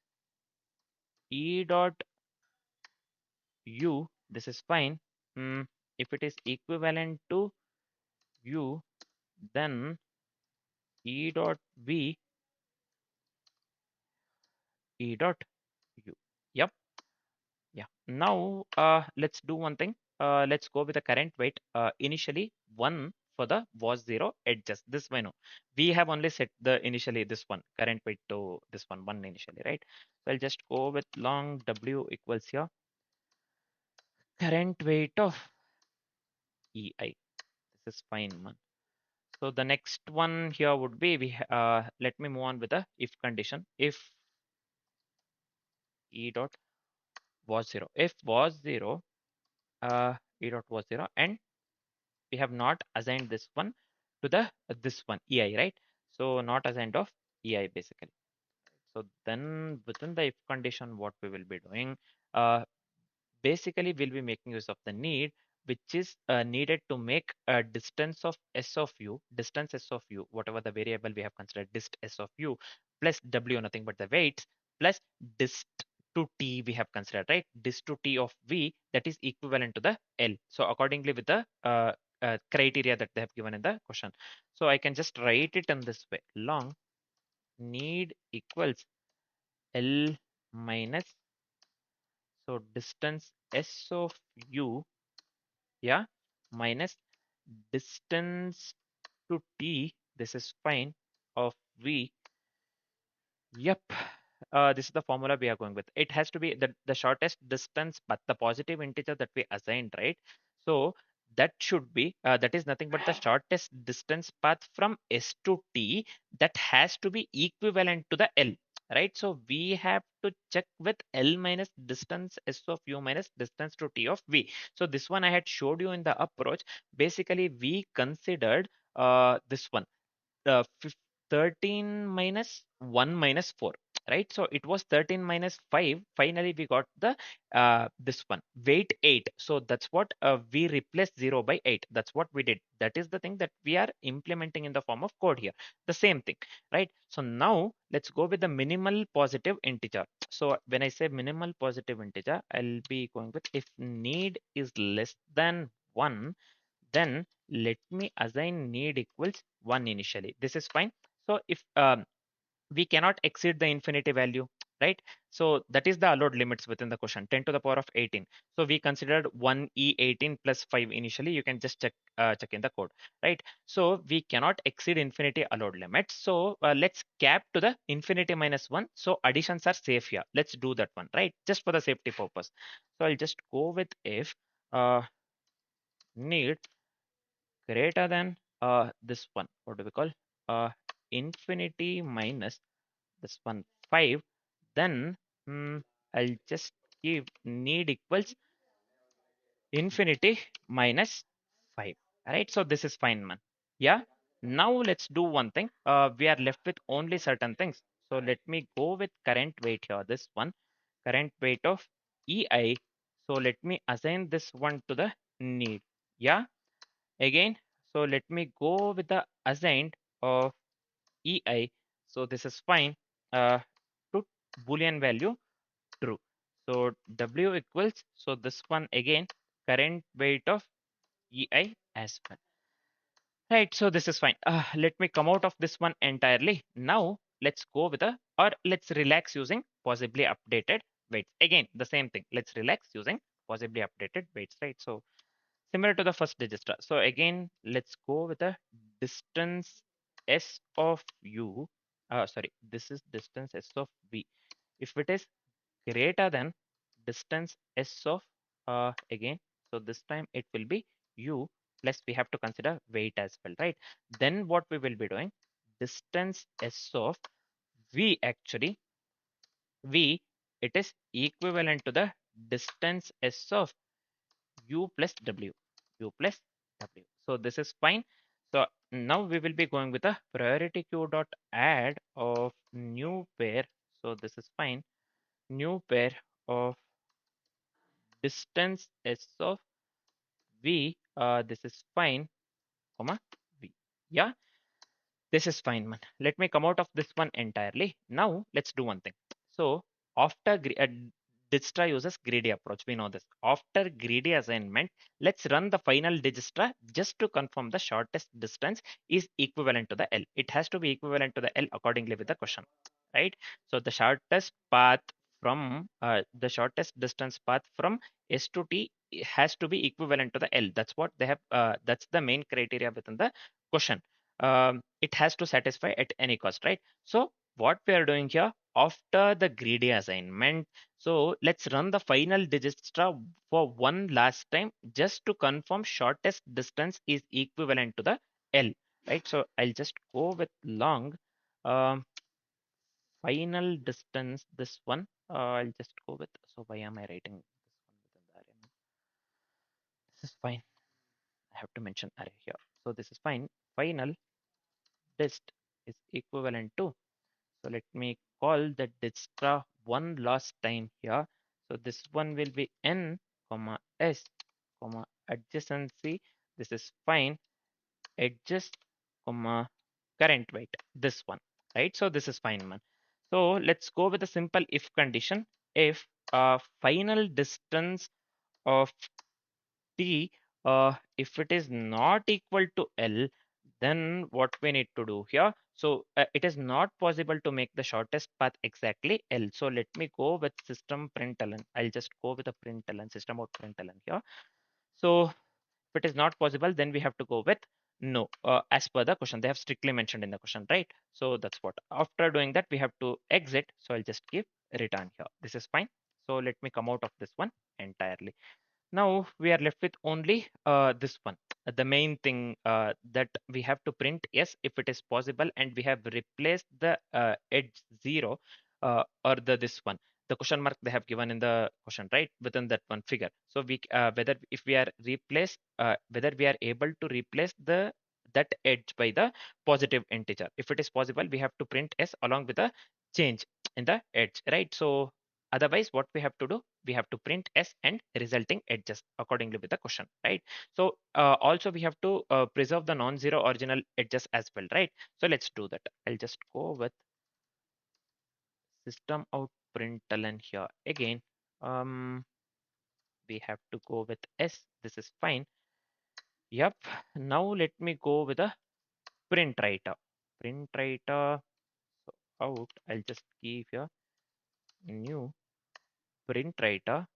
e dot u. This is fine. If it is equivalent to u, then e dot v e dot u. Yep. Yeah. Now let's do one thing. Let's go with the current weight. Initially 1 for the was 0 edges. This way no. We have only set the initially this one current weight to this one initially, right? So I'll just go with long w equals here current weight of EI. This is fine, man. So the next one here would be let me move on with the if condition. If E dot was zero, if was zero, E dot was zero, and we have not assigned this one to the this one EI, right? So not assigned of EI basically. So then within the if condition, what we will be doing, uh, basically we'll be making use of the need, which is needed to make a distance of s of u, distance s of u, whatever the variable we have considered, dist s of u plus w, nothing but the weights, plus dist to t we have considered, right? Dist to t of v, that is equivalent to the L. So accordingly with the criteria that they have given in the question. So I can just write it in this way: long need equals L minus, so distance s of u, yeah, minus distance to t, this is fine, of v. Yep. This is the formula we are going with. It has to be the shortest distance, but the positive integer that we assigned, right? So that should be, that is nothing but the shortest distance path from S to T that has to be equivalent to the L, right? So we have to check with L minus distance S of U minus distance to T of V. So this one I had showed you in the approach. Basically, we considered this one, uh, 13 minus 1 minus 4, right? So it was 13 minus 5. Finally we got the this one weight 8. So that's what we replaced 0 by 8. That's what we did. That is the thing that we are implementing in the form of code here, the same thing, right? So now let's go with the minimal positive integer. So when I say minimal positive integer, I'll be going with if need is less than 1, then let me assign need equals 1 initially. This is fine. So if we cannot exceed the infinity value, right? So that is the allowed limits within the question, 10 to the power of 18. So we considered 1e18 plus 5 initially. You can just check in the code, right? So we cannot exceed infinity allowed limits. So let's cap to the infinity minus 1. So additions are safe here. Let's do that one, right? Just for the safety purpose. So I'll just go with if need greater than this one, what do we call, infinity minus this one 5, then I'll just give need equals infinity minus 5, right? So this is fine, man. Yeah. Now let's do one thing. We are left with only certain things. So let me go with current weight here, this one, current weight of EI. So let me assign this one to the need. Yeah. Again, so let me go with the assigned of EI. So this is fine, to Boolean value true. So W equals, so this one again, current weight of EI as well. Right, so this is fine. Let me come out of this one entirely. Now let's go with a, or let's relax using possibly updated weights. Again, the same thing. Let's relax using possibly updated weights, right? So similar to the first register. So again, let's go with a distance S of U. Sorry, this is distance S of V. If it is greater than distance S of, again, so this time it will be U plus we have to consider weight as well, right? Then what we will be doing, distance S of V, actually V, it is equivalent to the distance S of U plus W, U plus W. So this is fine. So now we will be going with a priority queue dot add of new pair. So this is fine. New pair of distance S of V. This is fine, comma V. Yeah, this is fine, man. Let me come out of this one entirely. Now let's do one thing. So after Dijkstra uses greedy approach, we know this. After greedy assignment, let's run the final Dijkstra just to confirm the shortest distance is equivalent to the L. It has to be equivalent to the L accordingly with the question, right? So the shortest path from the shortest distance path from S to T has to be equivalent to the L. That's what they have. That's the main criteria within the question. It has to satisfy at any cost, right? So what we are doing here, after the greedy assignment. So let's run the final digistra for one last time just to confirm shortest distance is equivalent to the L, right? So I'll just go with long. Um, Final distance, this one, I'll just go with, so why am I writing this one within the array? This is fine. I have to mention array here. So this is fine. Final dist is equivalent to, so let me call the distra one last time here. So this one will be n comma s comma adjacency. This is fine. Edges comma current weight. This one, right? So this is fine, man. So let's go with a simple if condition. If final distance of t, if it is not equal to L, then what we need to do here? So it is not possible to make the shortest path exactly L. So let me go with system println. I'll just go with a println, system out println here. So if it is not possible, then we have to go with no, as per the question. They have strictly mentioned in the question, right? So that's what. After doing that, we have to exit. So I'll just give return here. This is fine. So let me come out of this one entirely. Now we are left with only this one. The main thing that we have to print, yes, if it is possible, and we have replaced the edge 0 or this one, the question mark they have given in the question, right, within that one figure. So we whether if we are replace whether we are able to replace the that edge by the positive integer. If it is possible, we have to print s along with a change in the edge, right? So otherwise, what we have to do, we have to print s and resulting edges accordingly with the question, right? So also we have to preserve the non-zero original edges as well, right? So let's do that. I'll just go with system out println here again. Um, we have to go with s. This is fine. Yep. Now let me go with a print writer. Print writer. So out. I'll just give here new print writer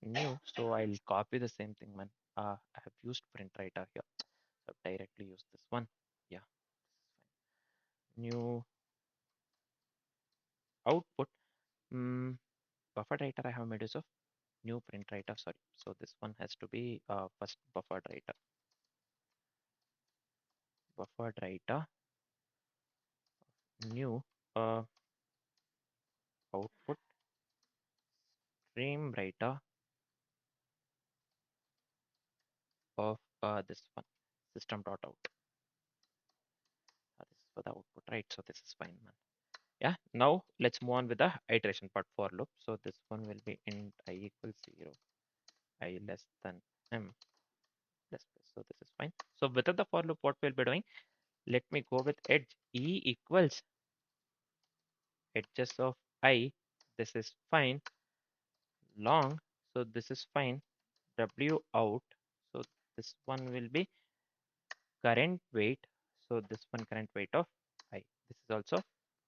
new. So I'll copy the same thing, man. I have used print writer here. So I've directly use this one. Yeah, new output. Mm, buffered writer I have made use of. New print writer. Sorry. So this one has to be first buffered writer. Buffered writer. New output stream writer of this one system dot out. This is for the output, right? So this is fine, man. Yeah. Now let's move on with the iteration part for loop. So this one will be int I equals 0, I less than m plus plus. So this is fine. So within the for loop, what we'll be doing? Let me go with edge e equals edges of I. This is fine. Long. So this is fine. W out. So this one will be current weight. So this one current weight of I. This is also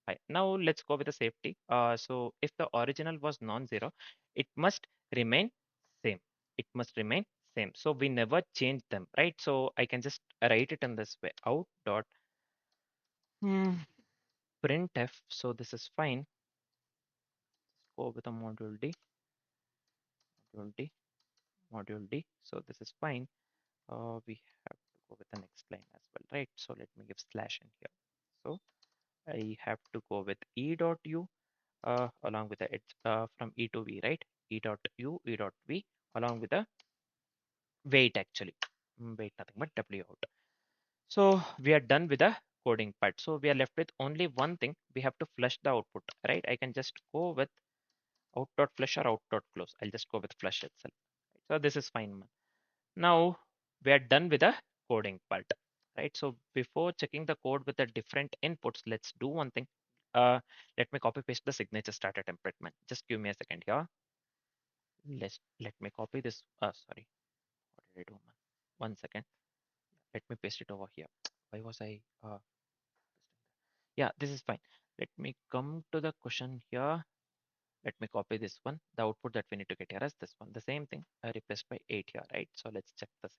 I. Now let's go with the safety. So if the original was non-zero, it must remain same. It must remain same. So we never change them, right? So I can just write it in this way: out dot printf. So this is fine. Go with a module D, module D, module D. So this is fine. We have to go with the next line as well, right? So let me give slash in here. So I have to go with e dot u along with the edge from e to v, right? E dot u, e dot v along with the weight actually. Weight nothing but w out. So we are done with the coding part. So we are left with only one thing. We have to flush the output, right? I can just go with out dot flush or out dot close. I'll just go with flush itself. So this is fine. Now we are done with the coding part, right? So before checking the code with the different inputs, let's do one thing. Let me copy paste the signature starter template, man. Just give me a second here. Let me copy this. Sorry, what did I do, man? 1 second. Let me paste it over here. Why was I yeah, this is fine. Let me come to the question here. Let me copy this one. The output that we need to get here is this one. The same thing. I replaced by 8 here, right? So let's check the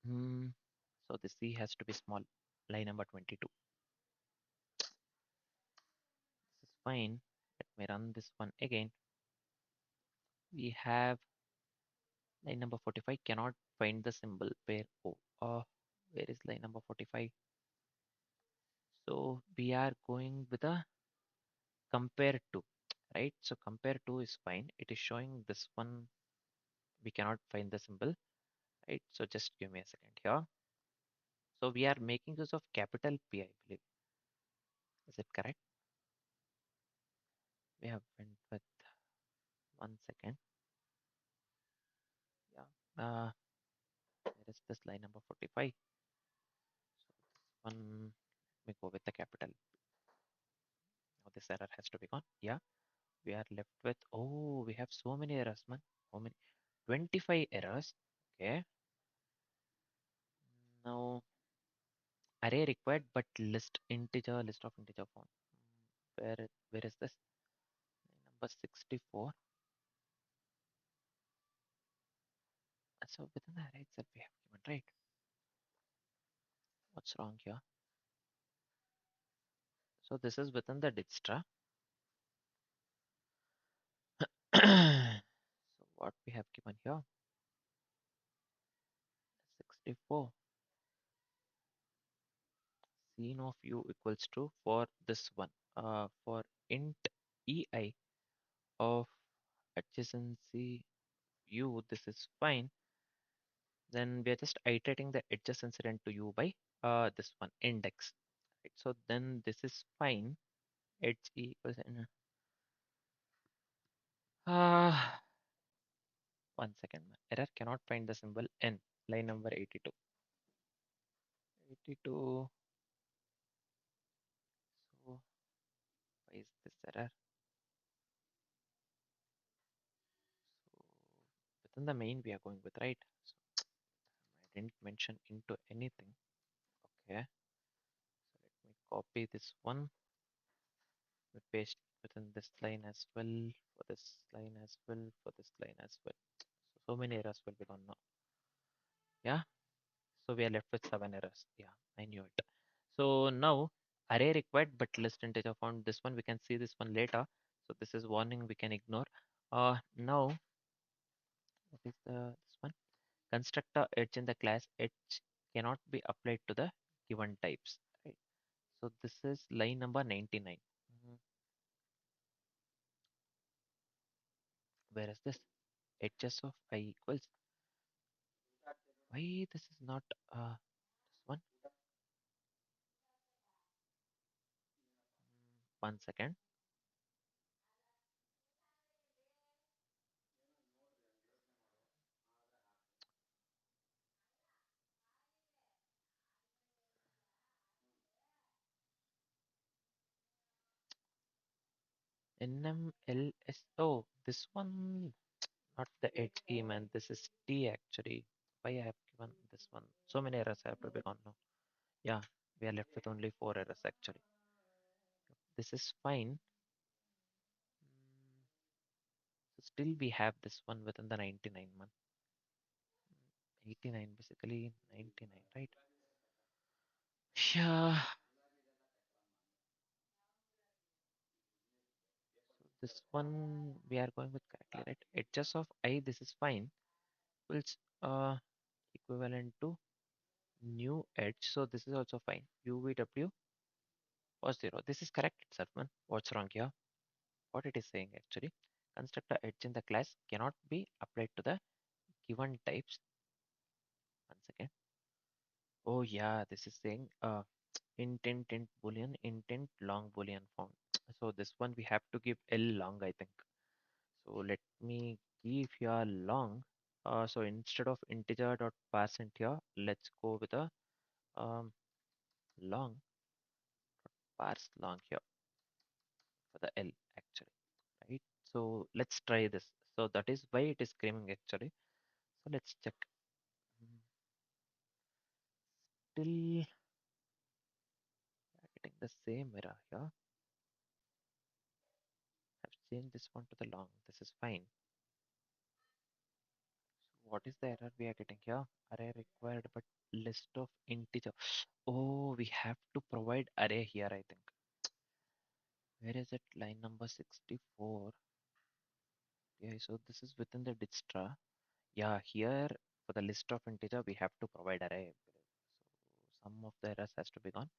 same. So the C has to be small. Line number 22. fine. Let me run this one again. We have line number 45 cannot find the symbol where where is line number 45? So we are going with a compare to, right? So compare to is fine. It is showing this one. We cannot find the symbol, right? So just give me a second here. So we are making use of capital P, I believe. Is it correct? We have went with 1 second. Yeah. Where is this line number 45? So this one, let me go with the capital. Now this error has to be gone. Yeah. We are left with, oh, we have so many errors, man. How many? 25 errors. Okay. Now array required, but list of integer form. Where is this? Number 64. So within the array itself we have given, right? What's wrong here? So this is within the ditstra. So what we have given here? 64. Scene of u equals to for this one. For int ei of adjacency u, this is fine. Then we are just iterating the adjacency to u by this one index. Right? So then this is fine. Edge equals uh, 1 second. Error cannot find the symbol n. Line number 82. 82. So why is this error? So within the main we are going with, right? So I didn't mention into anything. Okay. So let me copy this one. We paste within this line as well, for this line as well, for this line as well. So many errors will be gone now. Yeah. So we are left with 7 errors. Yeah, I knew it. So now array required but list integer found. This one we can see this one later. So this is warning we can ignore. Now what is this one? Constructor edge in the class edge cannot be applied to the given types. Right. So this is line number 99. Mhm. Where is this? Edges of I equals. Why this is not this one? 1 second. NMLS. Oh, this one, not the HE man. This is T actually. Why I have given this one? So many errors have to be gone now. Yeah, we are left with only 4 errors actually. This is fine. So still we have this one within the 99 man. 89 basically 99, right? Yeah. So this one we are going with correctly, right? Edges of I, this is fine. Equals equivalent to new edge. So this is also fine. UVW was 0. This is correct itself, man. What's wrong here? What it is saying actually? Constructor edge in the class cannot be applied to the given types. 1 second. Oh yeah, this is saying int boolean, intent long boolean found. So this one we have to give L long, I think. So let me give here long. So instead of integer dot percent here, let's go with a long parse long here for the L actually, right? So let's try this. So that is why it is screaming actually. So let's check. Mm, Still we are getting the same error here. I've changed this one to the long. This is fine. So what is the error we are getting here? Array required but list of integer. Oh, we have to provide array here, I think. Where is it? Line number 64. Yeah, so this is within the ditstra. Yeah, here for the list of integer, we have to provide array. So some of the errors has to be gone.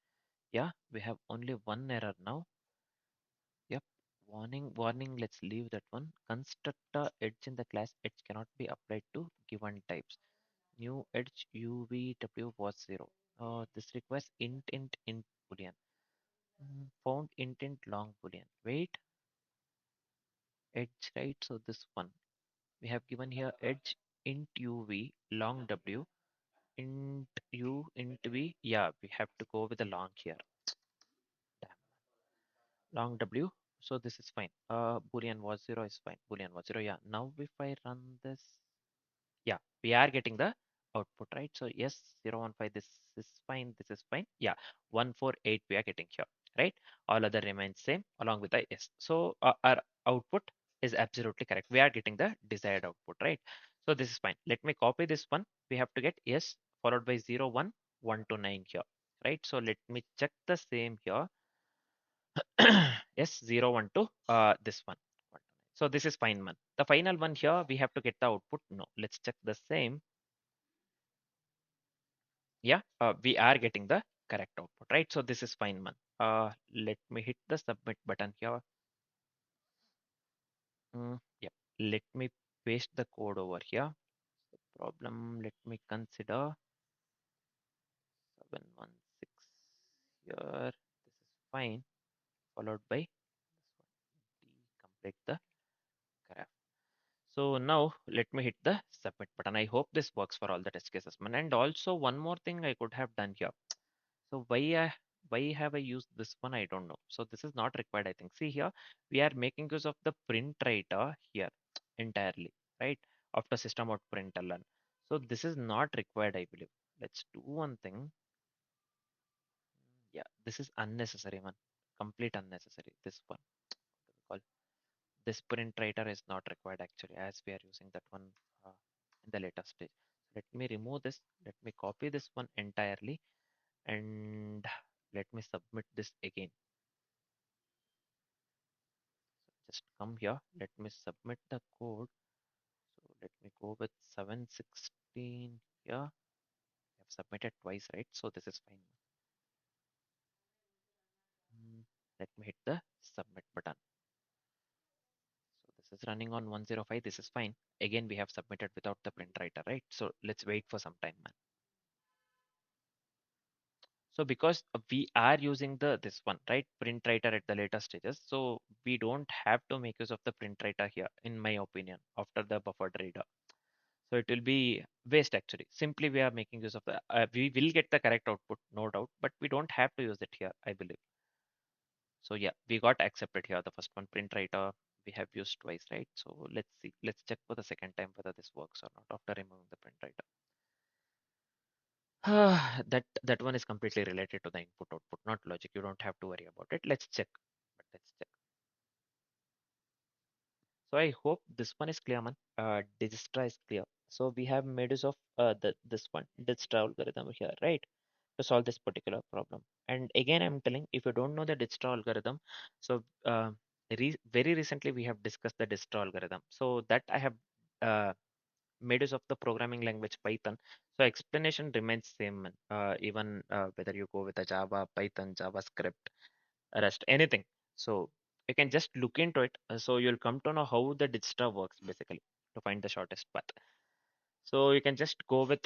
Yeah, we have only one error now. Yep. Warning, let's leave that one. Constructor edge in the class edge cannot be applied to given types. New edge UVW was 0. This requires int boolean. Found int long boolean. Wait, edge, right? So this one. We have given here edge int UV long W int U int V. Yeah, we have to go with the long here. Damn. Long W. So this is fine. Boolean was 0 is fine. Boolean was 0. Yeah. Now if I run this, yeah, we are getting the output, right? So yes, 015, this is fine. This is fine. Yeah, 148 we are getting here, right? All other remains same along with the yes. So our output is absolutely correct. We are getting the desired output, right? So this is fine. Let me copy this one. We have to get yes followed by 0, 1, 1 to 9 here, right? So let me check the same here. Yes, 0, 1 to this one. So this is fine one. The final one here, we have to get the output. No, let's check the same. Yeah, we are getting the correct output, right? So this is fine one. Let me hit the submit button here. Yeah, let me paste the code over here. Problem, let me consider 716 here. This is fine. Followed by this one. Complete the graph. So now let me hit the submit button. I hope this works for all the test cases, man. And also one more thing I could have done here. So why have I used this one? I don't know. So this is not required, I think. See here, we are making use of the print writer here entirely, right? After system out println. So this is not required, I believe. Let's do one thing. Yeah, this is unnecessary one. Complete unnecessary. This one. Call this print writer is not required actually, as we are using that one in the later stage. Let me remove this. Let me copy this one entirely, and let me submit this again. Just come here. Let me submit the code. So let me go with 716 here. I have submitted twice, right? So this is fine. Let me hit the submit button. So this is running on 105. This is fine. Again, we have submitted without the print writer, right? So let's wait for some time, man. So because we are using the this one, right, print writer at the later stages, so we don't have to make use of the print writer here, in my opinion, after the buffered reader. So it will be waste actually. Simply we are making use of the, we will get the correct output, no doubt, but we don't have to use it here, I believe. So yeah, we got accepted here. The first one, print writer, we have used twice, right? So let's see, let's check for the second time whether this works or not after removing the print writer. That one is completely related to the input output, not logic. You don't have to worry about it. Let's check. But let's check. So I hope this one is clear, man. Digistra is clear. So we have made use of this one, Digistra algorithm here, right? To solve this particular problem. And again, I'm telling, if you don't know the Digistra algorithm, so very recently we have discussed the Digistra algorithm. So that I have uh, made use of the programming language Python. So explanation remains same, even whether you go with a Java, Python, JavaScript, Rest, anything. So you can just look into it. So you'll come to know how the Dijkstra works basically to find the shortest path. So you can just go with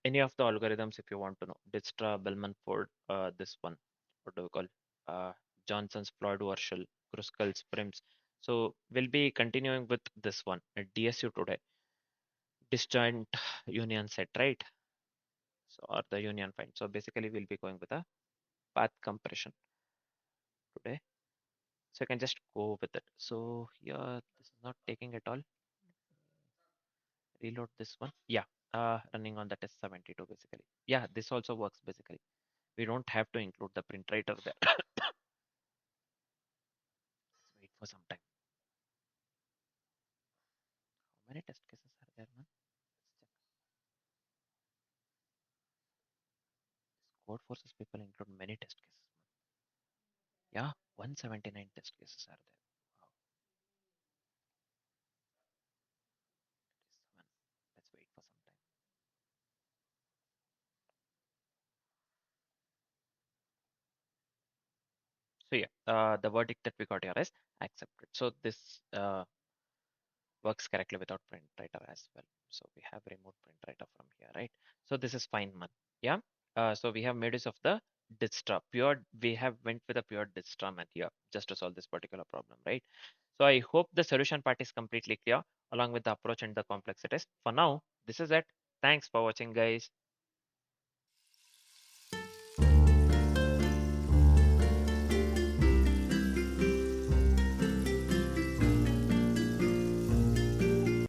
any of the algorithms if you want to know. Dijkstra, Bellman Ford, this one, what do we call? Uh, Johnson's Floyd Warshall, Kruskal's Prims. So we'll be continuing with this one at DSU today. Disjoint union set, right? So or the union find. So basically we'll be going with a path compression today. So I can just go with it. So here this is not taking at all. Reload this one. Yeah, running on the test 72 basically. Yeah, this also works basically. We don't have to include the print writer there. Let's wait for some time. How many test cases are there, man? Let's check. This Codeforces people include many test cases. Yeah, 179 test cases are there. Wow. Let's wait for some time. So yeah, the verdict that we got here is accepted. So this works correctly without print writer as well. So we have removed print writer from here, right? So this is fine, man. Yeah. So we have made use of the distra pure. We have went with a pure distra method here just to solve this particular problem, right? So I hope the solution part is completely clear along with the approach and the complexities. For now, this is it. Thanks for watching, guys.